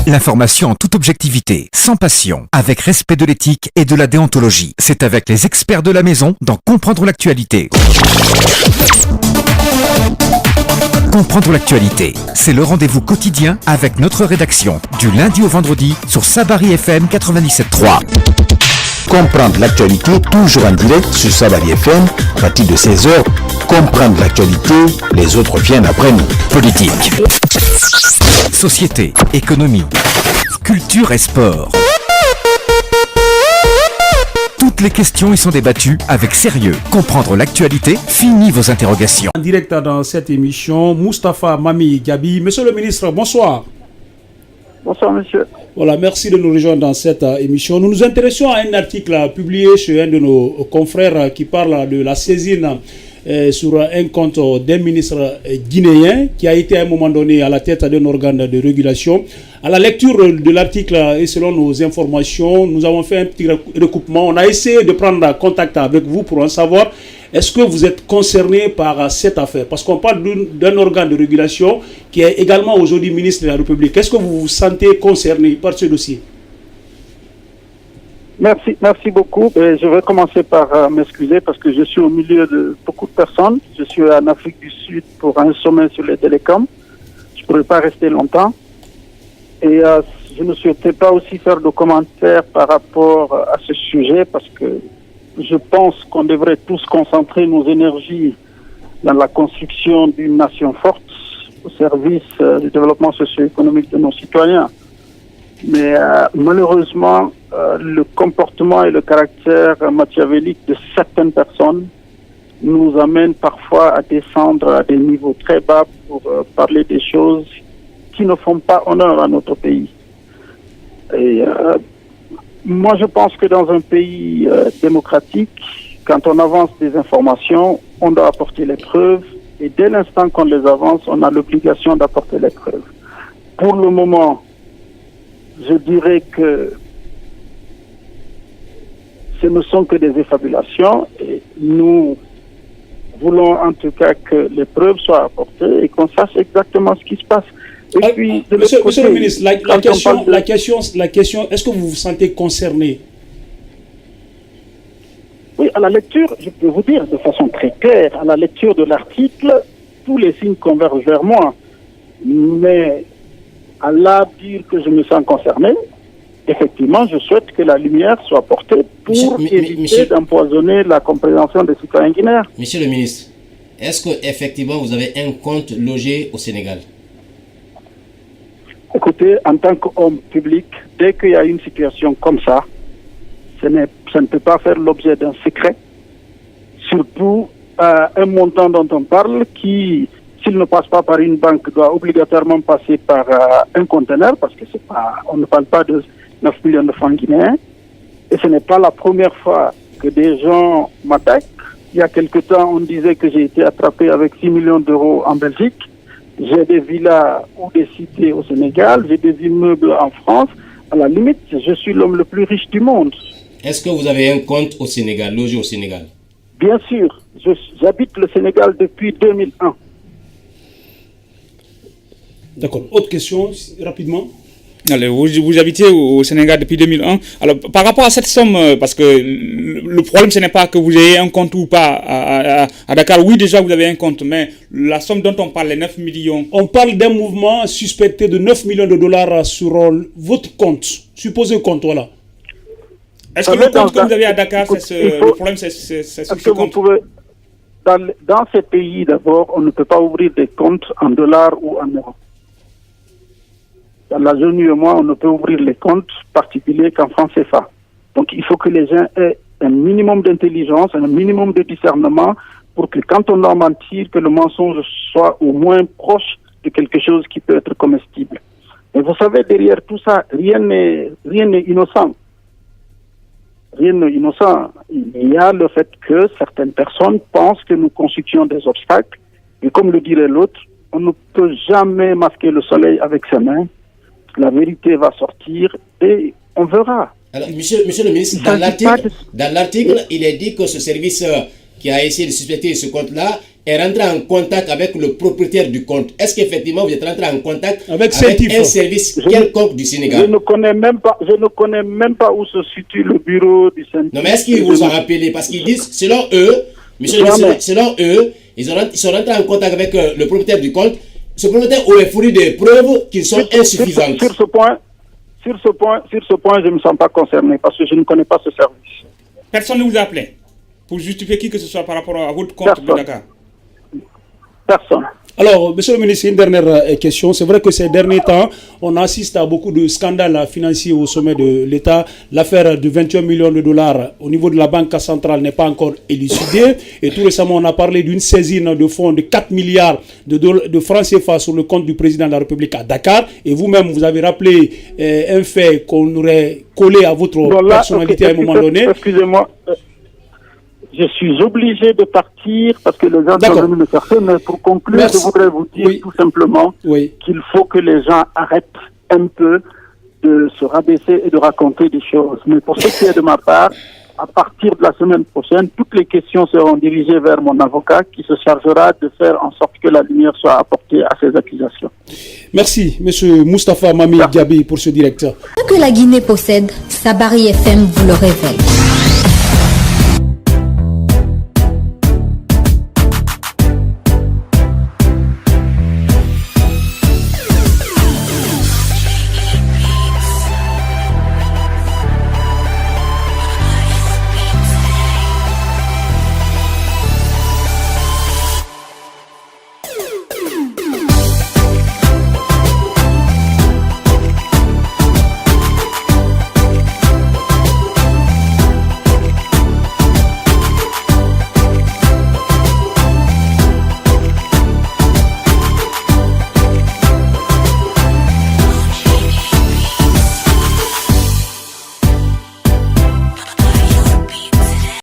L'information en toute objectivité, sans passion, avec respect de l'éthique et de la déontologie. C'est avec les experts de la maison dans Comprendre l'actualité. Comprendre l'actualité, c'est le rendez-vous quotidien avec notre rédaction, du lundi au vendredi sur Sabari FM 97.3. Comprendre l'actualité, toujours en direct sur Sabari FM, à partir de 16h. Comprendre l'actualité, les autres viennent après nous. Politique, société, économie, culture et sport. Toutes les questions y sont débattues avec sérieux. Comprendre l'actualité, fini vos interrogations. En direct dans cette émission, Moustapha Mami Gabi. Monsieur le ministre, bonsoir. Bonsoir, monsieur. Voilà, merci de nous rejoindre dans cette émission. Nous nous intéressons à un article publié chez un de nos confrères qui parle de la saisine sur un compte d'un ministre guinéen qui a été à un moment donné à la tête d'un organe de régulation. À la lecture de l'article et selon nos informations, nous avons fait un petit recoupement. On a essayé de prendre contact avec vous pour en savoir est-ce que vous êtes concerné par cette affaire. Parce qu'on parle d'un organe de régulation qui est également aujourd'hui ministre de la République. Est-ce que vous vous sentez concerné par ce dossier? Merci beaucoup. Je vais commencer par m'excuser parce que je suis au milieu de beaucoup de personnes. Je suis en Afrique du Sud pour un sommet sur les télécoms. Je ne pourrais pas rester longtemps. Et je ne souhaitais pas aussi faire de commentaires par rapport à ce sujet parce que je pense qu'on devrait tous concentrer nos énergies dans la construction d'une nation forte au service du développement socio-économique de nos citoyens. Mais malheureusement, le comportement et le caractère machiavélique de certaines personnes nous amènent parfois à descendre à des niveaux très bas pour parler des choses qui ne font pas honneur à notre pays. Et moi, je pense que dans un pays démocratique, quand on avance des informations, on doit apporter les preuves. Et dès l'instant qu'on les avance, on a l'obligation d'apporter les preuves. Pour le moment, je dirais que ce ne sont que des effabulations et nous voulons en tout cas que les preuves soient apportées et qu'on sache exactement ce qui se passe. Et puis, monsieur le ministre, la question, est-ce que vous vous sentez concerné? Oui, à la lecture, je peux vous dire de façon très claire, à la lecture de l'article, tous les signes convergent vers moi. Mais à la dire que je me sens concerné, effectivement, je souhaite que la lumière soit portée pour éviter d'empoisonner la compréhension des citoyens guinéens. Monsieur le ministre, est-ce qu'effectivement vous avez un compte logé au Sénégal? Écoutez, en tant qu'homme public, dès qu'il y a une situation comme ça, ça ne peut pas faire l'objet d'un secret. Surtout un montant dont on parle qui, s'il ne passe pas par une banque, doit obligatoirement passer par un conteneur, parce que on ne parle pas de 9 millions de francs guinéens. Et ce n'est pas la première fois que des gens m'attaquent. Il y a quelque temps, on disait que j'ai été attrapé avec 6 millions d'euros en Belgique. J'ai des villas ou des cités au Sénégal, j'ai des immeubles en France. À la limite, je suis l'homme le plus riche du monde. Est-ce que vous avez un compte au Sénégal, logé au Sénégal? Bien sûr, j'habite le Sénégal depuis 2001. D'accord. Autre question, rapidement. Alors, vous habitez au Sénégal depuis 2001. Alors, par rapport à cette somme, parce que le problème, ce n'est pas que vous ayez un compte ou pas à Dakar. Oui, déjà, vous avez un compte, mais la somme dont on parle, les 9 millions... On parle d'un mouvement suspecté de 9 millions de dollars sur votre compte, supposé compte, voilà. Est-ce que le compte que vous avez à Dakar, le problème, c'est ce compte? Dans ces pays, d'abord, on ne peut pas ouvrir des comptes en dollars ou en euros. Dans la zone UEMOA, on ne peut ouvrir les comptes particuliers qu'en francs CFA. Donc il faut que les gens aient un minimum d'intelligence, un minimum de discernement pour que quand on doit mentir, que le mensonge soit au moins proche de quelque chose qui peut être comestible. Et vous savez, derrière tout ça, rien n'est innocent. Rien n'est innocent. Il y a le fait que certaines personnes pensent que nous constituons des obstacles. Et comme le dirait l'autre, on ne peut jamais masquer le soleil avec ses mains. La vérité va sortir et on verra. Alors, monsieur le ministre, dans l'article, il est dit que ce service qui a essayé de suspecter ce compte-là est rentré en contact avec le propriétaire du compte. Est-ce qu'effectivement vous êtes rentré en contact avec un service quelconque du Sénégal? Je ne connais même pas où se situe le bureau du Sénégal. Non, mais est-ce qu'ils vous ont rappelé? Parce qu'ils disent, selon eux, monsieur, selon eux, ils sont rentrés en contact avec le propriétaire du compte. Ce propriétaire aurait fourni des preuves qui sont insuffisantes. Sur ce point, je ne me sens pas concerné parce que je ne connais pas ce service. Personne ne vous a appelé pour justifier qui que ce soit par rapport à votre compte de Dakar? Personne. Alors, monsieur le ministre, une dernière question. C'est vrai que ces derniers temps, on assiste à beaucoup de scandales financiers au sommet de l'État. L'affaire de 21 millions de dollars au niveau de la Banque centrale n'est pas encore élucidée. Et tout récemment, on a parlé d'une saisine de fonds de 4 milliards de francs CFA sur le compte du président de la République à Dakar. Et vous-même, vous avez rappelé un fait qu'on aurait collé à votre personnalité à un moment donné. Excusez-moi. Je suis obligé de partir parce que les gens sont venus me chercher, mais pour conclure, je voudrais vous dire tout simplement qu'il faut que les gens arrêtent un peu de se rabaisser et de raconter des choses. Mais pour ce qui est de ma part, à partir de la semaine prochaine, toutes les questions seront dirigées vers mon avocat qui se chargera de faire en sorte que la lumière soit apportée à ces accusations. Merci, monsieur Moustapha Mami Diaby, pour ce direct. Ce que la Guinée possède, Sabari FM vous le révèle.